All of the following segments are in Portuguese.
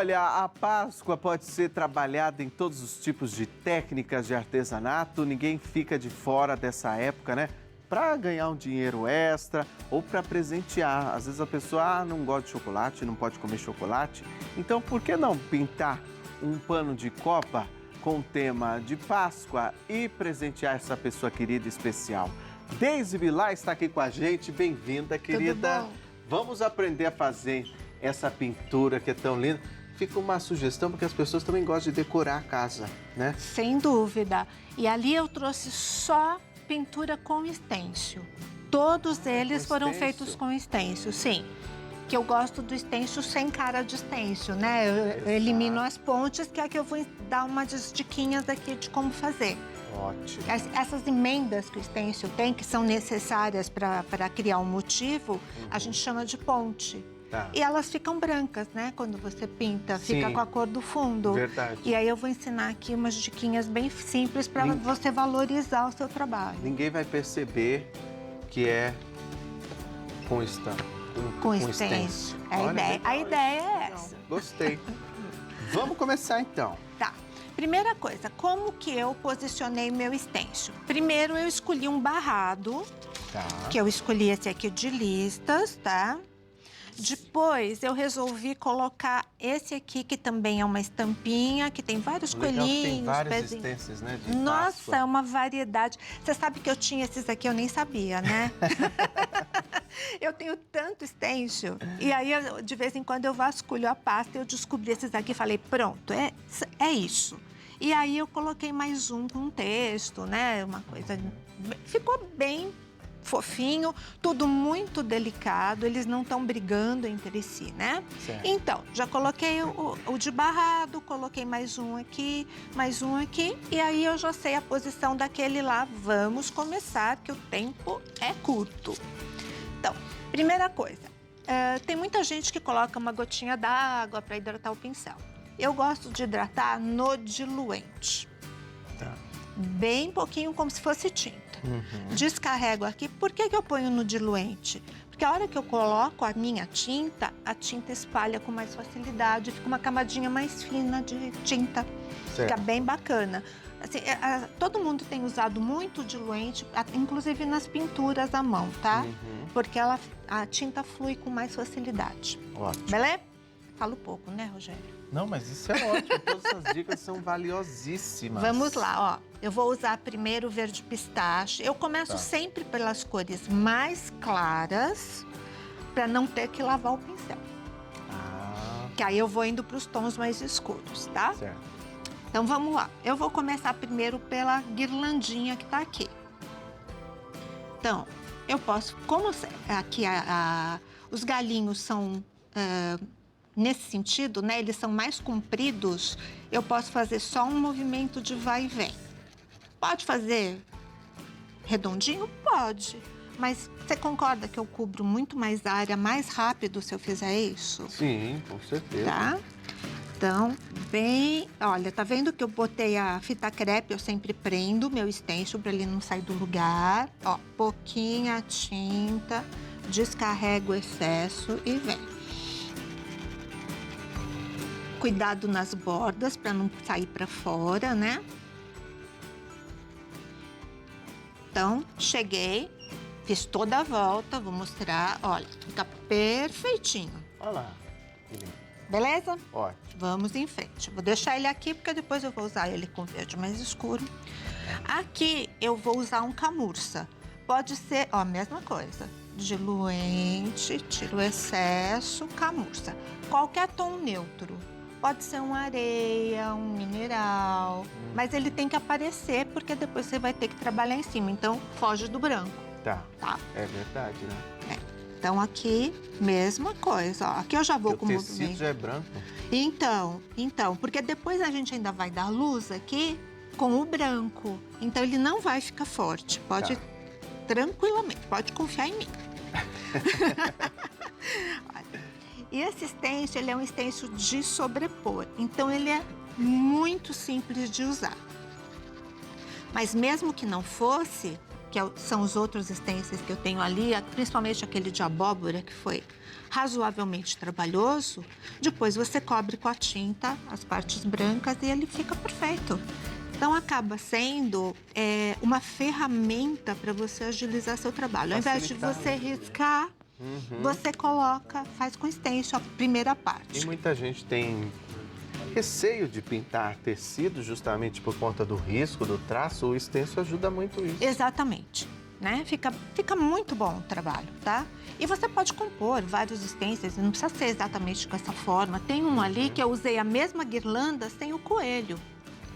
Olha, a Páscoa pode ser trabalhada em todos os tipos de técnicas de artesanato, ninguém fica de fora dessa época, né? Para ganhar um dinheiro extra ou para presentear. Às vezes a pessoa não gosta de chocolate, não pode comer chocolate. Então, por que não pintar um pano de copa com o tema de Páscoa e presentear essa pessoa querida e especial? Deise Villar está aqui com a gente. Bem-vinda, querida. Tudo bom? Vamos aprender a fazer essa pintura que é tão linda. Fica uma sugestão, porque as pessoas também gostam de decorar a casa, né? Sem dúvida. E ali eu trouxe só pintura com estêncil. Todos eles foram feitos com estêncil, sim. Que eu gosto do estêncil sem cara de estêncil, né? Eu elimino as pontes, que é que eu vou dar umas diquinhas aqui de como fazer. Ótimo. Essas emendas que o estêncil tem, que são necessárias para criar um motivo, a gente chama de ponte. Tá. E elas ficam brancas, né? Quando você pinta, fica Sim. com a cor do fundo. Verdade. E aí eu vou ensinar aqui umas diquinhas bem simples para você valorizar o seu trabalho. Ninguém vai perceber que é com estampa. Com estêncil. A ideia é essa. Gostei. Vamos começar então. Tá. Primeira coisa, como que eu posicionei meu estêncil? Primeiro eu escolhi um barrado, Tá. que eu escolhi esse aqui de listas, tá? Depois eu resolvi colocar esse aqui, que também é uma estampinha, que tem vários coelhinhos. Tem vários pezinhos. estêncios, né? De Nossa, Páscoa. é uma variedade. Você sabe que eu tinha esses aqui, eu nem sabia, né? Eu tenho tanto estêncil. E aí, de vez em quando, eu vasculho a pasta e eu descobri esses aqui e falei, pronto, é isso. E aí eu coloquei mais um com texto, né? Uma coisa... Ficou bem fofinho, tudo muito delicado, eles não estão brigando entre si, né? Certo. Então, já coloquei o de barrado, coloquei mais um aqui, e aí eu já sei a posição daquele lá. Vamos começar, que o tempo é curto. Então, primeira coisa, tem muita gente que coloca uma gotinha d'água para hidratar o pincel. Eu gosto de hidratar no diluente. Tá. Bem pouquinho, como se fosse tinta. Uhum. Descarrego aqui. Por que eu ponho no diluente? Porque a hora que eu coloco a minha tinta, a tinta espalha com mais facilidade, fica uma camadinha mais fina de tinta. Certo. Fica bem bacana. Assim, todo mundo tem usado muito diluente, inclusive nas pinturas à mão, tá? Uhum. Porque a tinta flui com mais facilidade. Ótimo. Beleza? Falo pouco, né, Rogério? Não, mas isso é ótimo. Todas essas dicas são valiosíssimas. Vamos lá, ó. Eu vou usar primeiro o verde pistache. Eu começo sempre pelas cores mais claras, para não ter que lavar o pincel. Ah, Que aí eu vou indo para os tons mais escuros, tá? certo. Então vamos lá. Eu vou começar primeiro pela guirlandinha que tá aqui. Então, eu posso, como aqui os galinhos são nesse sentido, né? Eles são mais compridos, eu posso fazer só um movimento de vai e vem. Pode fazer redondinho? Pode. Mas você concorda que eu cubro muito mais área, mais rápido se eu fizer isso? Sim, com certeza. Tá? Então, bem... Olha, tá vendo que eu botei a fita crepe? Eu sempre prendo meu stencil para ele não sair do lugar. Ó, pouquinha tinta, descarrego o excesso e vem. Cuidado nas bordas para não sair para fora, né? Então, cheguei, fiz toda a volta, vou mostrar. Olha, fica perfeitinho. Olha lá. Que lindo. Beleza? Ótimo. Vamos em frente. Vou deixar ele aqui, porque depois eu vou usar ele com verde mais escuro. Aqui eu vou usar um camurça. Pode ser, ó, a mesma coisa. Diluente, tiro o excesso, camurça. Qualquer tom neutro. Pode ser uma areia, um mineral. Mas ele tem que aparecer, porque depois você vai ter que trabalhar em cima. Então, foge do branco, Tá. tá? É verdade, né? Então, aqui, mesma coisa. Ó. Aqui eu já vou com o O tecido movimento. já é branco. Então, porque depois a gente ainda vai dar luz aqui com o branco. Então, ele não vai ficar forte. Pode, tranquilamente, pode confiar em mim. Olha, e esse stencil, ele é um stencil de sobrepor. Então, ele é muito simples de usar. Mas mesmo que não fosse, são os outros stencils que eu tenho ali, principalmente aquele de abóbora, que foi razoavelmente trabalhoso, depois você cobre com a tinta as partes brancas e ele fica perfeito. Então, acaba sendo uma ferramenta para você agilizar seu trabalho. Ao invés de você riscar, você faz com stencil a primeira parte. E muita gente tem receio de pintar tecido justamente por conta do risco, do traço. O stencil ajuda muito isso. Exatamente. Né? Fica muito bom o trabalho, tá? E você pode compor vários stencils, não precisa ser exatamente com essa forma. Tem um ali que eu usei a mesma guirlanda sem o coelho.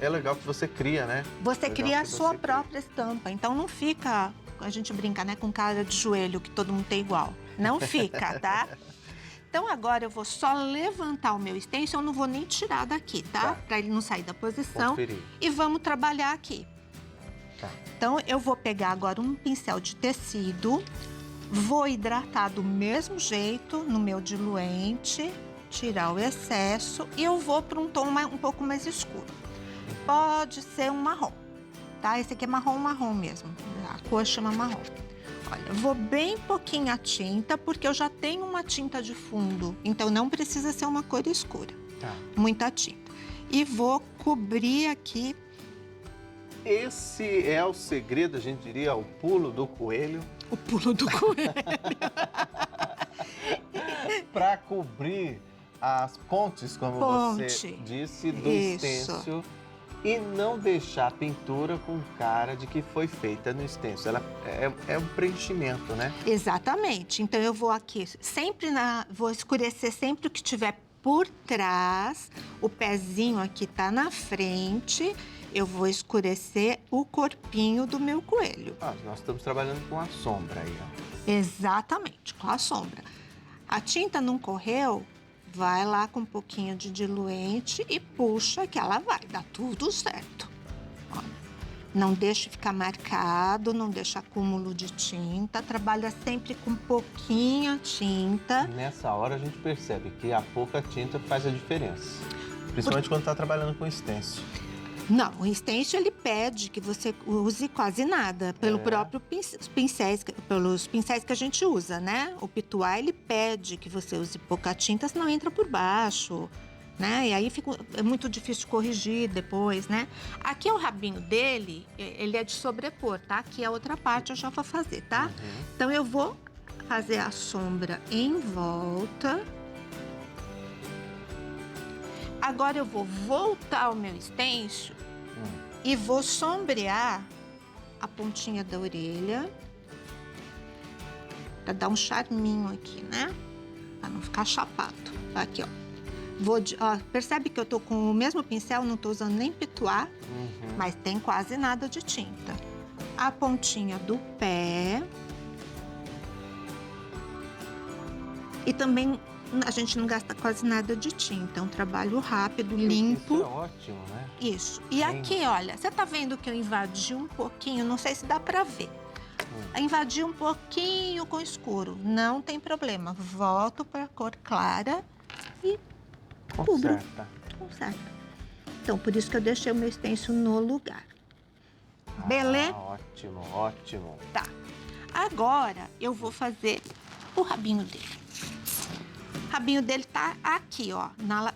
É legal que você cria, né? Você cria a sua própria estampa, então não fica, a gente brinca, né, com cara de joelho, que todo mundo tem igual. Não fica, tá? Então agora eu vou só levantar o meu stencil, eu não vou nem tirar daqui, tá? Pra ele não sair da posição. Conferir. E vamos trabalhar aqui. Tá. Então, eu vou pegar agora um pincel de tecido, vou hidratar do mesmo jeito no meu diluente, tirar o excesso e eu vou para um tom um pouco mais escuro. Pode ser um marrom, tá? Esse aqui é marrom mesmo, a cor chama marrom. Olha, eu vou bem pouquinho a tinta, porque eu já tenho uma tinta de fundo, então não precisa ser uma cor escura. Tá. Muita tinta. E vou cobrir aqui. Esse é o segredo, a gente diria, o pulo do coelho. O pulo do coelho. Para cobrir as pontes, como você disse, do stencil. E não deixar a pintura com cara de que foi feita no stencil. Ela é um preenchimento, né? Exatamente. Então, eu vou aqui vou escurecer sempre o que tiver por trás. O pezinho aqui tá na frente. Eu vou escurecer o corpinho do meu coelho. Nós estamos trabalhando com a sombra aí, ó. Exatamente, com a sombra. A tinta não correu, vai lá com um pouquinho de diluente e puxa que ela vai, dá tudo certo. Olha, não deixa ficar marcado, não deixa acúmulo de tinta, trabalha sempre com pouquinha tinta. E nessa hora a gente percebe que a pouca tinta faz a diferença, principalmente quando está trabalhando com stencil. Não, o stencil ele pede que você use quase nada, pelos pincéis que a gente usa, né? O pituá, ele pede que você use pouca tinta, senão entra por baixo, né? E aí é muito difícil corrigir depois, né? Aqui é o rabinho dele, ele é de sobrepor, tá? Aqui é a outra parte, eu já vou fazer, tá? Então, eu vou fazer a sombra em volta. Agora eu vou voltar o meu stencil e vou sombrear a pontinha da orelha para dar um charminho aqui, né? Para não ficar chapado. Aqui, ó. Percebe que eu tô com o mesmo pincel, não tô usando nem pituá, mas tem quase nada de tinta. A pontinha do pé. E também a gente não gasta quase nada de tinta, é um trabalho rápido, limpo. Isso é ótimo, né? Isso. E aqui, olha, você tá vendo que eu invadi um pouquinho, não sei se dá pra ver. Invadi um pouquinho com escuro, não tem problema. Volto pra cor clara e cubro. Conserta. Então, por isso que eu deixei o meu stencil no lugar. Beleza? Ótimo, ótimo. Tá. Agora, eu vou fazer o rabinho dele. O rabinho dele tá aqui, ó.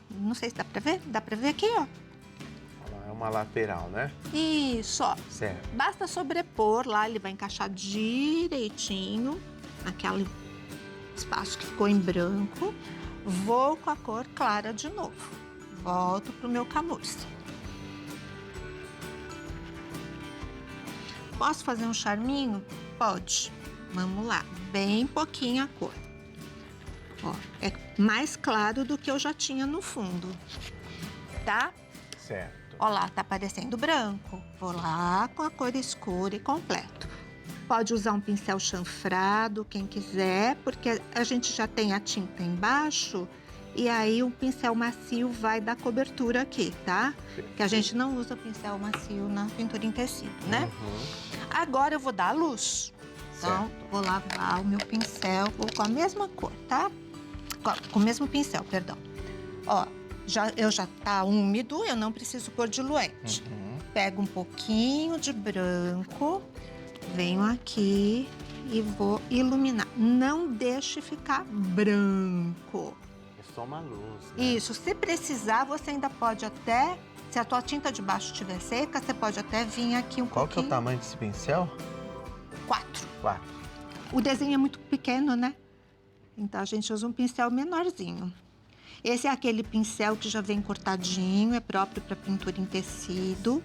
Não sei se dá pra ver. Dá pra ver aqui, ó. É uma lateral, né? Isso, ó. Certo. Basta sobrepor lá, ele vai encaixar direitinho naquele espaço que ficou em branco. Vou com a cor clara de novo. Volto pro meu camurça. Posso fazer um charminho? Pode. Vamos lá. Bem pouquinho a cor. Ó, é mais claro do que eu já tinha no fundo, tá? Certo. Ó lá, tá aparecendo branco. Vou lá com a cor escura e completo. Pode usar um pincel chanfrado, quem quiser, porque a gente já tem a tinta embaixo e aí o pincel macio vai dar cobertura aqui, tá? Que a gente não usa pincel macio na pintura em tecido, né? Agora eu vou dar a luz. Então, vou lavar o meu pincel, vou com a mesma cor, tá? Com o mesmo pincel, perdão. Ó, já tá úmido, eu não preciso pôr diluente. Pego um pouquinho de branco, Venho aqui e vou iluminar. Não deixe ficar branco. É só uma luz, né? Isso, se precisar, você ainda pode até... Se a tua tinta de baixo estiver seca, você pode até vir aqui um Qual pouquinho. que é o tamanho desse pincel? 4. 4. O desenho é muito pequeno, né? Então, a gente usa um pincel menorzinho. Esse é aquele pincel que já vem cortadinho, é próprio para pintura em tecido.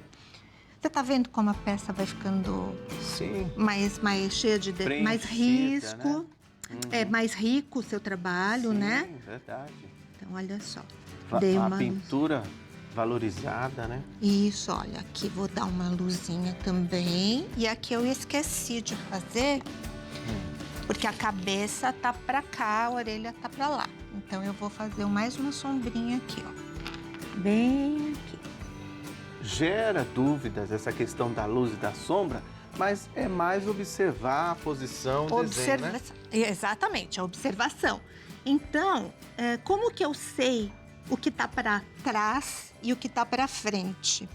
Você tá vendo como a peça vai ficando Sim. mais cheia de... mais Preenchida, risco. né? É mais rico o seu trabalho, Sim, né? Verdade. Então, olha só. A pintura valorizada, né? Isso, olha, aqui vou dar uma luzinha também. E aqui eu esqueci de fazer, porque a cabeça tá pra cá, a orelha tá pra lá. Então, eu vou fazer mais uma sombrinha aqui, ó. Bem aqui. Gera dúvidas essa questão da luz e da sombra, mas é mais observar a posição, o desenho, né? Exatamente, a observação. Então, como que eu sei o que tá para trás e o que tá para frente?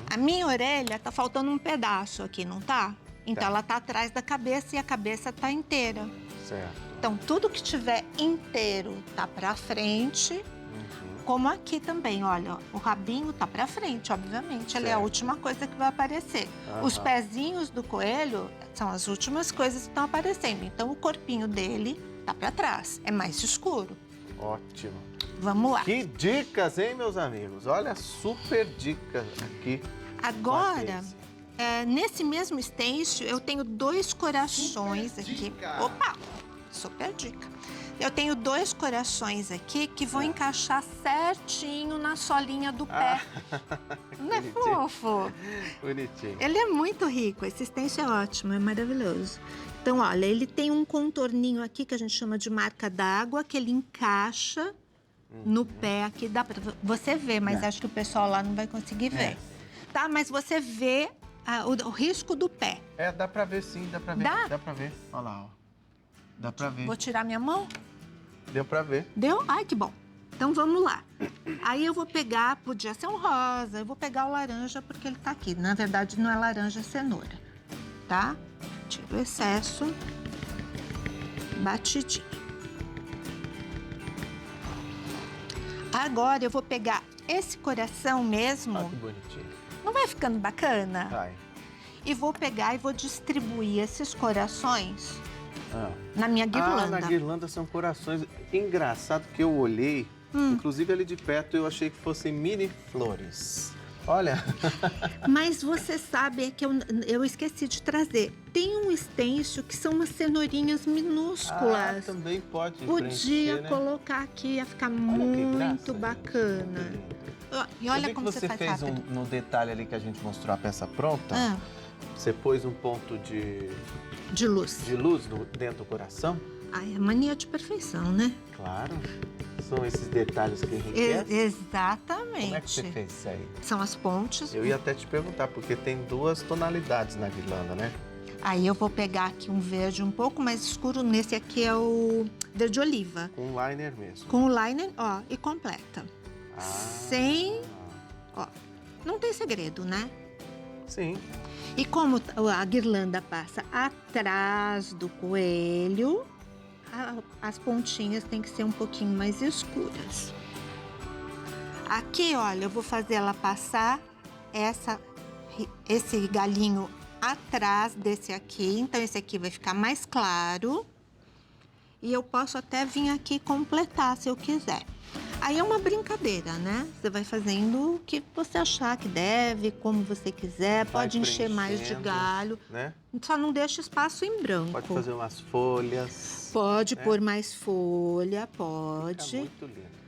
A minha orelha tá faltando um pedaço aqui, não tá? Então, ela tá atrás da cabeça e a cabeça tá inteira. Certo. Então, tudo que tiver inteiro tá para frente, como aqui também, olha, o rabinho tá para frente, obviamente, ele é a última coisa que vai aparecer. Os pezinhos do coelho são as últimas coisas que estão aparecendo. Então, o corpinho dele tá para trás, é mais escuro. Ótimo. Vamos lá. Que dicas, hein, meus amigos? Olha, super dicas aqui. Agora, nesse mesmo stencil, eu tenho 2 corações aqui. Dica. Opa, super dica. Eu tenho 2 corações aqui que vão encaixar certinho na solinha do pé. Não é fofo? Bonitinho. Ele é muito rico, esse stencil é ótimo, é maravilhoso. Então, olha, ele tem um contorninho aqui que a gente chama de marca d'água, que ele encaixa no pé aqui. Dá pra você ver, mas acho que o pessoal lá não vai conseguir ver. Tá, mas você vê o risco do pé. Dá pra ver sim, dá pra ver. Dá? Dá pra ver. Olha lá, ó. Dá pra ver. Vou tirar minha mão? Deu pra ver. Deu? Ai, que bom. Então, vamos lá. Aí eu vou pegar, podia ser um rosa, eu vou pegar o laranja porque ele tá aqui. Na verdade, não é laranja, é cenoura, tá? Tiro o excesso. Batidinho. Agora, eu vou pegar esse coração mesmo. Olha que bonitinho. Não vai ficando bacana? Vai. E vou pegar e vou distribuir esses corações Ah. na minha guirlanda. Na guirlanda são corações. Engraçado que eu olhei, inclusive ali de perto, eu achei que fossem mini flores. Olha. Mas você sabe que eu esqueci de trazer. Tem um stencil que são umas cenourinhas minúsculas. Também pode Podia preencher, né? colocar aqui, ia ficar Olha que muito graça, bacana. gente. E Eu olha vi como que você faz fez rápido. no detalhe ali que a gente mostrou a peça pronta. Ah, Você pôs um ponto de de luz. luz dentro do coração. Ai, é mania de perfeição, né? Claro. São esses detalhes que enriquecem. Exatamente. Como é que você fez isso aí? São as pontes. Eu ia até te perguntar, porque tem 2 tonalidades na guirlanda, né? Aí eu vou pegar aqui um verde um pouco mais escuro. Nesse aqui é o verde oliva. Com liner mesmo. Com o liner, ó, e completa. Sem... Ó, não tem segredo, né? Sim. E como a guirlanda passa atrás do coelho, as pontinhas têm que ser um pouquinho mais escuras. Aqui, olha, eu vou fazer ela passar esse galinho atrás desse aqui. Então, esse aqui vai ficar mais claro. E eu posso até vir aqui completar, se eu quiser. Aí é uma brincadeira, né? Você vai fazendo o que você achar que deve, como você quiser. Vai pode encher mais de preenchendo, galho. Né? Só não deixa espaço em branco. Pode fazer umas folhas. Pode né? pôr mais folha, Fica pode. muito lindo.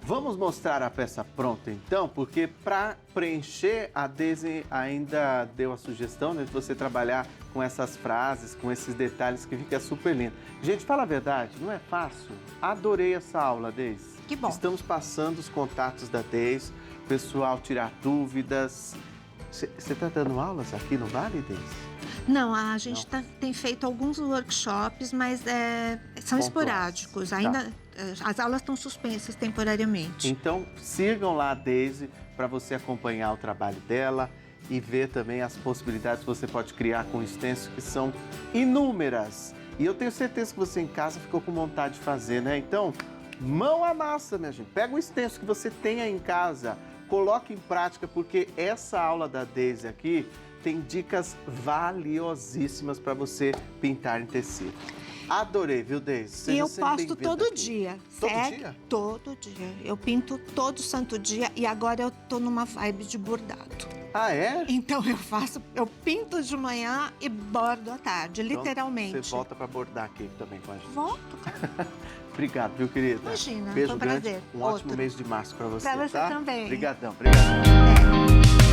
Vamos mostrar a peça pronta então, porque para preencher a Daisy ainda deu a sugestão, né, de você trabalhar com essas frases, com esses detalhes que fica super lindo. Gente, fala a verdade, não é fácil. Adorei essa aula, Daisy. Que bom. Estamos passando os contatos da Daisy, o pessoal tirar dúvidas. Você está dando aulas aqui no Vale, Daisy? Não, a gente tem feito alguns workshops, mas são Pontuais. esporádicos. Ainda as aulas estão suspensas temporariamente. Então, sigam lá a Daisy para você acompanhar o trabalho dela. e ver também as possibilidades que você pode criar com o stencil, que são inúmeras. E eu tenho certeza que você em casa ficou com vontade de fazer, né? Então, mão à massa, minha gente. Pega o stencil que você tem aí em casa, coloque em prática, porque essa aula da Daisy aqui tem dicas valiosíssimas para você pintar em tecido. Adorei, viu, Daisy? Seja E eu sempre posto bem-vinda todo aqui. dia. Todo certo? dia? Todo dia. Eu pinto todo santo dia e agora eu tô numa vibe de bordado. Ah, é? Então eu pinto de manhã e bordo à tarde, Então, literalmente. Você volta para bordar aqui também com a gente. Volto, cara. Obrigado, viu, querida? Imagina, Beijo foi um grande. prazer. Um ótimo Outro. mês de março para você, Pra você tá? também. Obrigadão, obrigado. É.